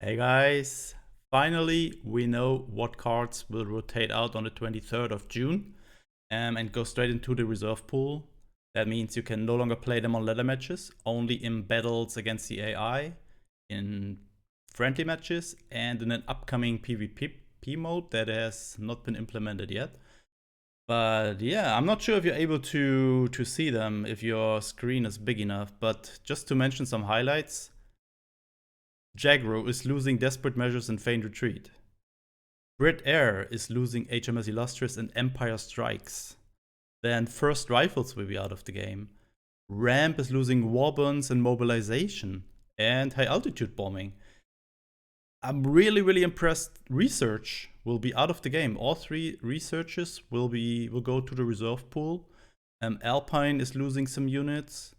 Hey guys, finally we know what cards will rotate out on the 23rd of June and go straight into the reserve pool. That means you can no longer play them on ladder matches, only in battles against the AI, in friendly matches, and in an upcoming PvP mode that has not been implemented yet. But yeah, I'm not sure if you're able to see them if your screen is big enough, but just to mention some highlights. Jagro is losing Desperate Measures and Feigned Retreat. Brit Air is losing HMS Illustrious and Empire Strikes. Then First Rifles will be out of the game. Ramp is losing Warburns and Mobilization and High Altitude Bombing. I'm really impressed. Research will be out of the game. All three researches will go to the reserve pool. Alpine is losing some units.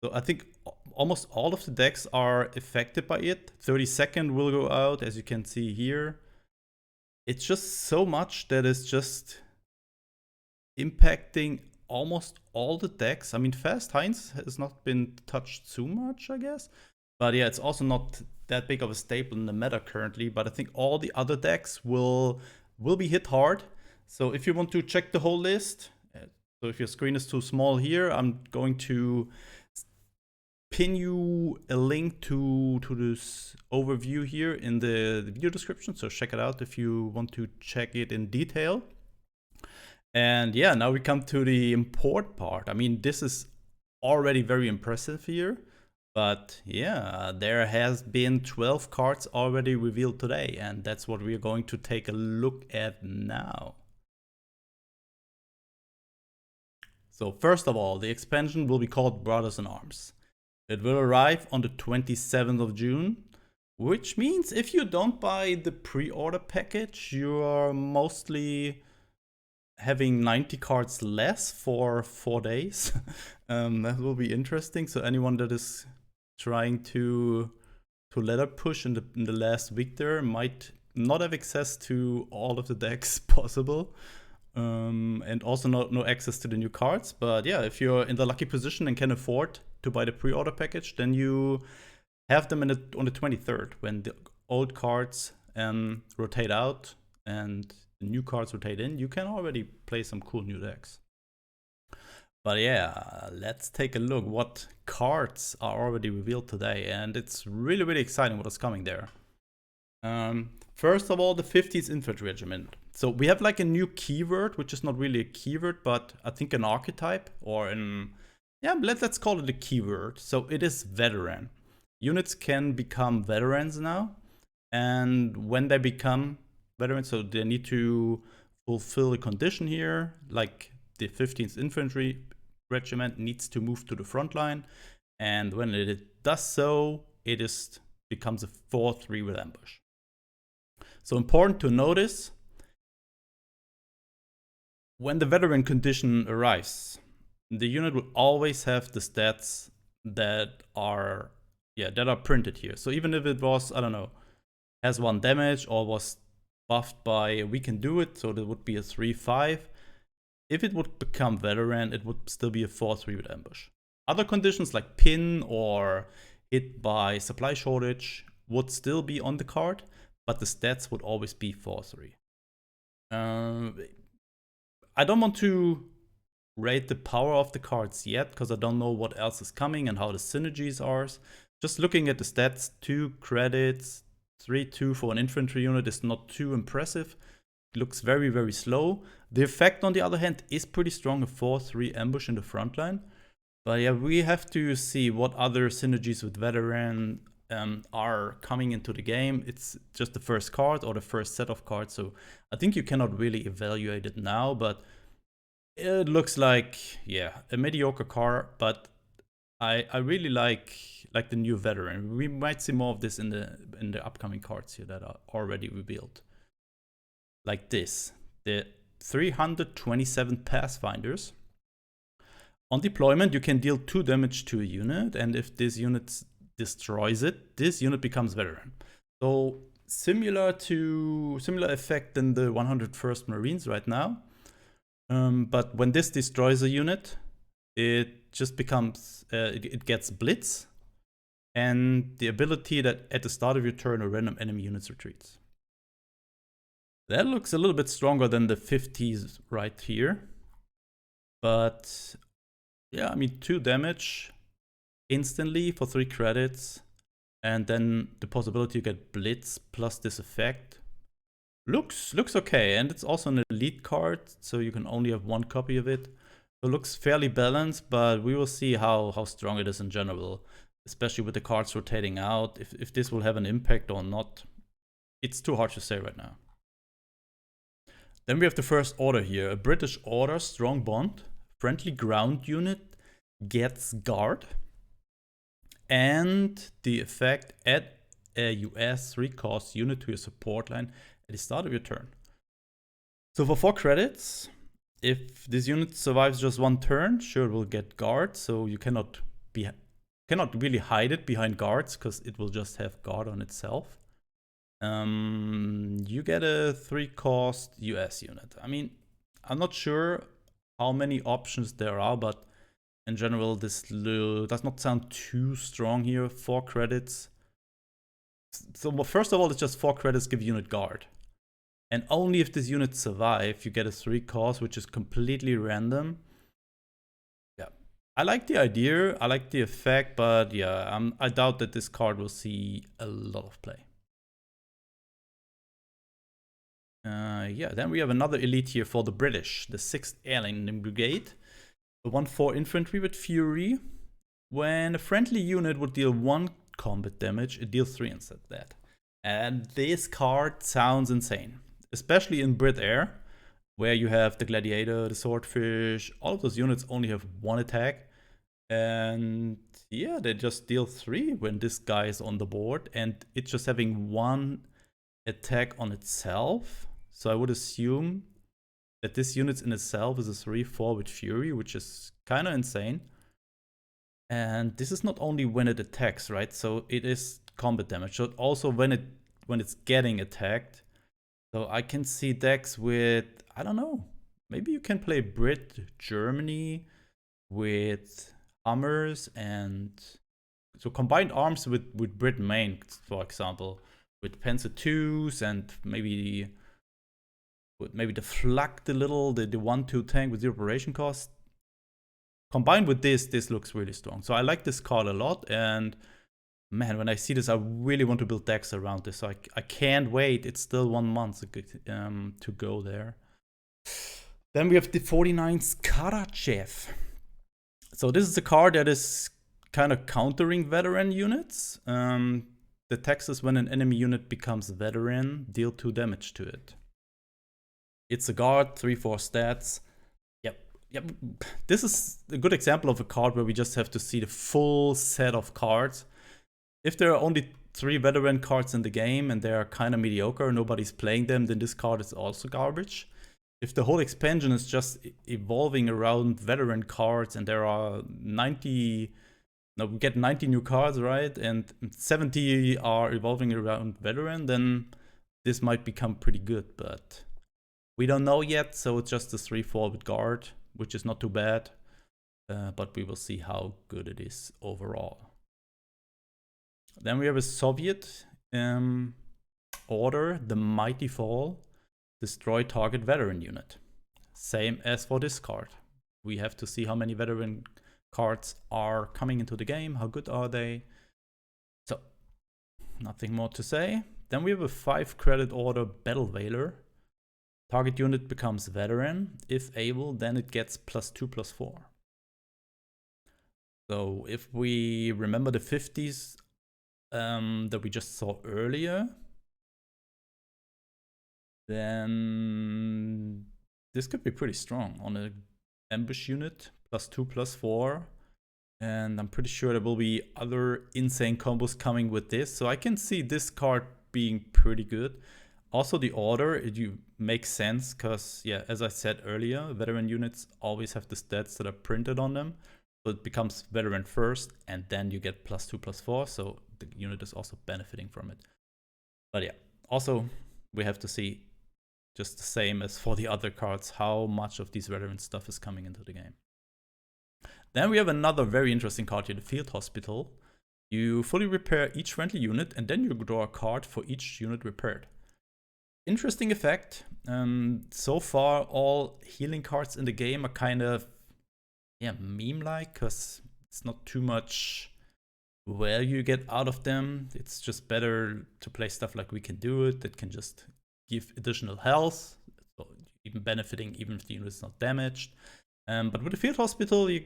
So I think almost all of the decks are affected by it. 32nd will go out, as you can see here. It's just so much that is just impacting almost all the decks. I mean, Fast Heinz has not been touched too much, I guess. But yeah, it's also not that big of a staple in the meta currently. But I think all the other decks will be hit hard. So if you want to check the whole list, so if your screen is too small here, I'm going to pin you a link to this overview here in the video description. So check it out if you want to check it in detail. And yeah, now we come to the import part. I mean, this is already very impressive here. But yeah, there has been 12 cards already revealed today. And that's what we're going to take a look at now. So first of all, the expansion will be called Brothers in Arms. It will arrive on the 27th of June, which means if you don't buy the pre-order package, you are mostly having 90 cards less for 4 days. That will be interesting. So anyone that is trying to ladder push in the last week there might not have access to all of the decks possible. And also no access to the new cards. But yeah, if you're in the lucky position and can afford to buy the pre-order package, then you have them on the 23rd when the old cards rotate out and the new cards rotate in. You can already play some cool new decks. But yeah, let's take a look what cards are already revealed today, and it's really exciting what is coming there. First of all, the 50th Infantry Regiment. So we have like a new keyword, which is not really a keyword, but I think an archetype or let's call it a keyword. So it is veteran. Units can become veterans now. And when they become veterans, so they need to fulfill a condition here, like the 15th Infantry Regiment needs to move to the front line. And when it does so, it becomes a 4/3 with ambush. So important to notice, when the veteran condition arrives, the unit will always have the stats that are printed here. So even if it was, I don't know, has 1 damage or was buffed by We Can Do It, so that would be a 3/5. If it would become veteran, it would still be a 4/3 with ambush. Other conditions like pin or hit by supply shortage would still be on the card, but the stats would always be 4/3. I don't want to rate the power of the cards yet, because I don't know what else is coming and how the synergies are. Just looking at the stats, 2 credits, 3/2 for an infantry unit is not too impressive. It looks very slow. The effect, on the other hand, is pretty strong, a 4/3 ambush in the front line. But yeah, we have to see what other synergies with veteran are coming into the game. It's just the first card or the first set of cards, so I think you cannot really evaluate it now, but it looks like, yeah, a mediocre card, but I really like the new veteran. We might see more of this in the upcoming cards here that are already revealed. Like this, the 327 Pathfinders. On deployment, you can deal 2 damage to a unit, and if this unit destroys it, this unit becomes veteran. So similar effect than the 101st Marines right now. But when this destroys a unit, it just becomes, it gets blitz. and the ability that at the start of your turn a random enemy unit retreats. That looks a little bit stronger than the 50s right here. But yeah, I mean 2 damage instantly for 3 credits. And then the possibility to get Blitz plus this effect. Looks okay, and it's also an elite card, so you can only have 1 copy of it. So it looks fairly balanced, but we will see how strong it is in general. Especially with the cards rotating out, if this will have an impact or not. It's too hard to say right now. Then we have the first order here, a British order, strong bond, friendly ground unit gets guard, and the effect add a US 3-cost unit to your support line at the start of your turn. So for 4 credits, if this unit survives just 1 turn, sure, it will get guard, so you cannot really hide it behind guards because it will just have guard on itself. You get a 3-cost US unit. I mean, I'm not sure how many options there are, but in general, this does not sound too strong here. 4 credits. So first of all, it's just 4 credits give unit guard. And only if this unit survives, you get a 3-cost, which is completely random. Yeah, I like the idea, I like the effect, but yeah, I doubt that this card will see a lot of play. Yeah, then we have another elite here for the British, the 6th Airline Brigade. The 1/4 infantry with Fury. When a friendly unit would deal 1 combat damage, it deals 3 instead of that. And this card sounds insane, especially in Brit Air, where you have the Gladiator, the Swordfish. All of those units only have 1 attack. And yeah, they just deal 3 when this guy is on the board, and it's just having 1 attack on itself. So I would assume that this unit in itself is a 3/4 with Fury, which is kind of insane. And this is not only when it attacks, right? So it is combat damage. So also when it's getting attacked. So I can see decks with, I don't know, maybe you can play Brit Germany with Hummers, and so combined arms with Brit main, for example, with Panzer IIs and maybe the Flak, the 1/2 tank with 0 operation cost. Combined with this looks really strong. So I like this card a lot, and man, when I see this, I really want to build decks around this. So I can't wait. It's still 1 month to go there. Then we have the 49's Karachef. So this is a card that is kind of countering veteran units. The text is when an enemy unit becomes veteran, deal 2 damage to it. It's a guard, 3/4 stats. Yep. This is a good example of a card where we just have to see the full set of cards. If there are only 3 veteran cards in the game and they are kind of mediocre, nobody's playing them, then this card is also garbage. If the whole expansion is just evolving around veteran cards and there are 90... Now we get 90 new cards, right? And 70 are evolving around veteran, then this might become pretty good, but we don't know yet, so it's just a 3/4 with guard, which is not too bad, but we will see how good it is overall. Then we have a Soviet order, the Mighty Fall, destroy target veteran unit. Same as for this card. We have to see how many veteran cards are coming into the game, how good are they. So, nothing more to say. Then we have a 5 credit order, Battle Veiler. Target unit becomes veteran. If able, then it gets +2/+4. So if we remember the 50s that we just saw earlier, then this could be pretty strong on an ambush unit, +2/+4. And I'm pretty sure there will be other insane combos coming with this. So I can see this card being pretty good. Also, the order, it makes sense because, yeah, as I said earlier, veteran units always have the stats that are printed on them. So it becomes veteran first, and then you get +2/+4. So the unit is also benefiting from it. But yeah, also we have to see, just the same as for the other cards, how much of these veteran stuff is coming into the game. Then we have another very interesting card here, the Field Hospital. You fully repair each friendly unit, and then you draw a card for each unit repaired. Interesting effect. So far, all healing cards in the game are kind of meme-like, because it's not too much value you get out of them. It's just better to play stuff like We Can Do It that can just give additional health, so even benefiting even if the unit is not damaged. But with the Field Hospital, the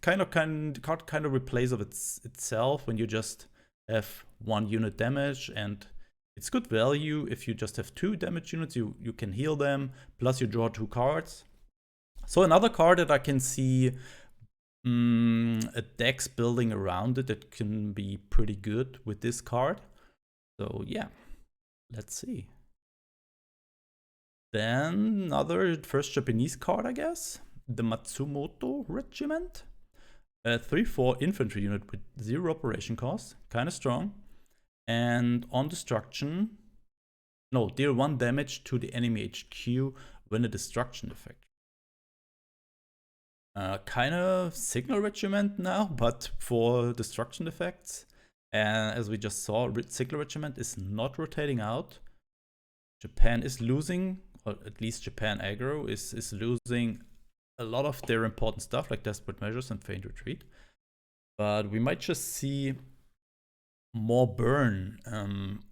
card kind of replays of itself when you just have 1 unit damage, and it's good value if you just have 2 damage units. You can heal them, plus you draw 2 cards. So another card that I can see a dex building around it that can be pretty good with this card. So yeah, let's see. Then another first Japanese card, I guess. The Matsumoto Regiment. A 3/4 infantry unit with 0 operation cost. Kind of strong. And on destruction, deal 1 damage to the enemy HQ when a destruction effect. Kind of Signal Regiment now, but for destruction effects. And as we just saw, Signal Regiment is not rotating out. Japan is losing, or at least Japan aggro is losing a lot of their important stuff like Desperate Measures and Feign Retreat. But we might just see more burn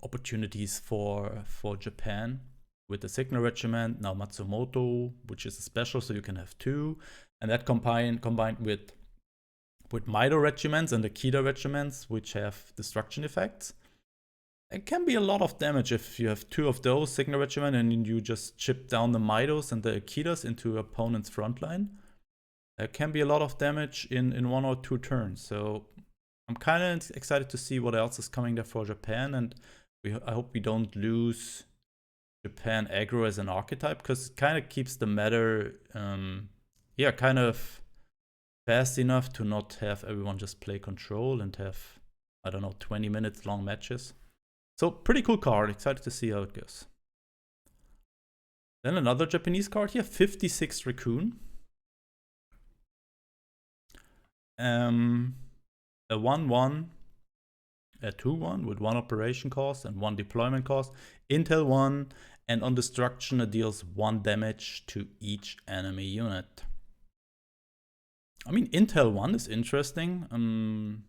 opportunities for Japan with the Signal Regiment, now Matsumoto, which is a special, so you can have 2. And that combined with Maido regiments and the Akita regiments, which have destruction effects. It can be a lot of damage if you have 2 of those Signal Regiment and you just chip down the Maidos and the Akitas into your opponent's front line. It can be a lot of damage in 1 or 2 turns. So I'm kind of excited to see what else is coming there for Japan, and I hope we don't lose Japan aggro as an archetype, because it kind of keeps the meta kind of fast enough to not have everyone just play control and have, I don't know, 20 minutes long matches. So pretty cool card, excited to see how it goes. Then another Japanese card here, 56 Raccoon. A 1/1, a 2/1 with 1 operation cost and 1 deployment cost. Intel 1, and on destruction it deals 1 damage to each enemy unit. I mean, Intel 1 is interesting.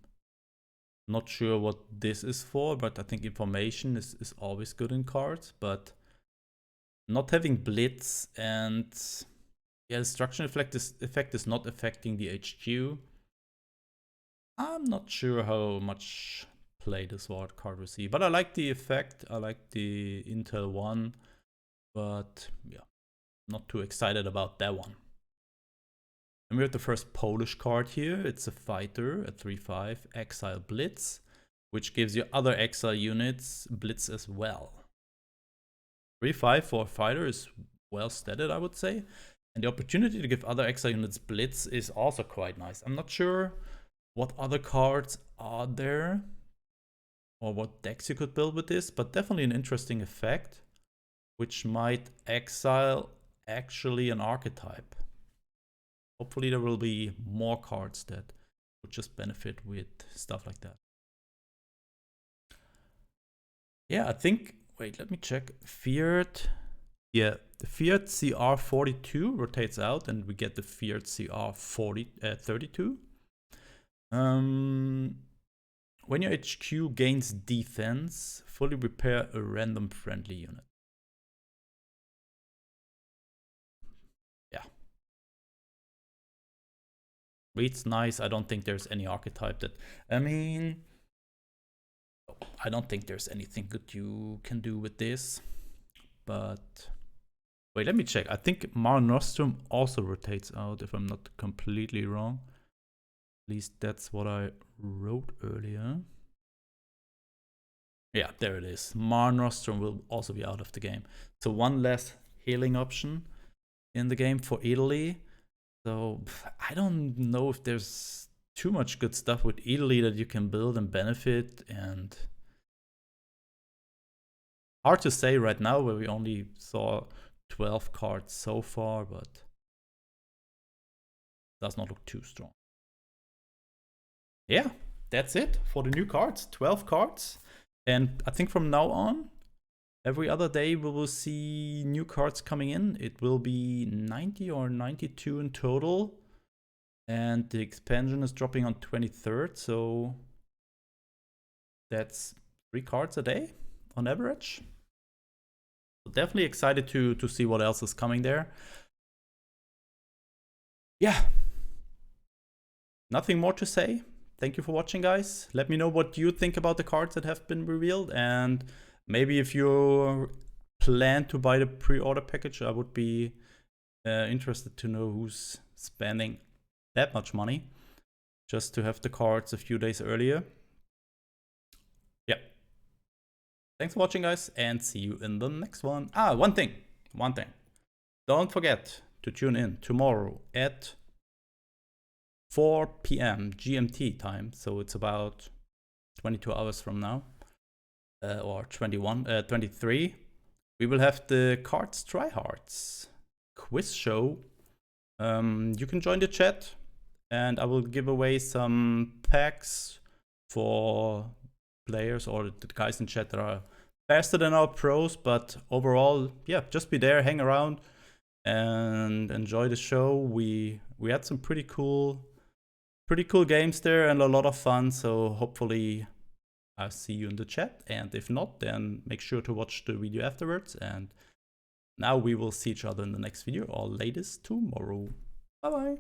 Not sure what this is for, but I think information is always good in cards. But not having Blitz and destruction effect is not affecting the HQ. I'm not sure how much play this card will see, but I like the effect. I like the Intel 1, but yeah, not too excited about that one. And we have the first Polish card here. It's a fighter, a 3/5 Exile Blitz, which gives you other Exile units Blitz as well. 3/5 for a fighter is well stated, I would say. And the opportunity to give other Exile units Blitz is also quite nice. I'm not sure what other cards are there or what decks you could build with this, but definitely an interesting effect, which might exile actually an archetype. Hopefully there will be more cards that would just benefit with stuff like that. Yeah, I think, wait, let me check. Feared, yeah, the Feared CR 42 rotates out and we get the Feared CR 32. When your HQ gains defense, fully repair a random friendly unit. Yeah. Reads nice. I don't think there's any archetype that, I mean, I don't think there's anything good you can do with this. But wait, let me check. I think Mare Nostrum also rotates out, if I'm not completely wrong. At least that's what I wrote earlier. Yeah, there it is. Mare Nostrum will also be out of the game. So 1 less healing option in the game for Italy. So I don't know if there's too much good stuff with Italy that you can build and benefit, and hard to say right now where we only saw 12 cards so far, but does not look too strong. Yeah, that's it for the new cards. 12 cards. And I think from now on, every other day we will see new cards coming in. It will be 90 or 92 in total. And the expansion is dropping on 23rd, so that's 3 cards a day on average. So definitely excited to see what else is coming there. Yeah. Nothing more to say. Thank you for watching, guys. Let me know what you think about the cards that have been revealed, and maybe if you plan to buy the pre-order package, I would be interested to know who's spending that much money just to have the cards a few days earlier. Yeah. Thanks for watching, guys, and see you in the next one. One thing. Don't forget to tune in tomorrow at 4 p.m. GMT time, so it's about 22 hours from now, or 23. We will have the KARDS Tryhards quiz show. You can join the chat, and I will give away some packs for players or the guys in chat that are faster than our pros. But overall, yeah, just be there, hang around, and enjoy the show. We had some pretty cool games there and a lot of fun, so hopefully I'll see you in the chat, and if not, then make sure to watch the video afterwards. And now we will see each other in the next video, or latest tomorrow. Bye bye.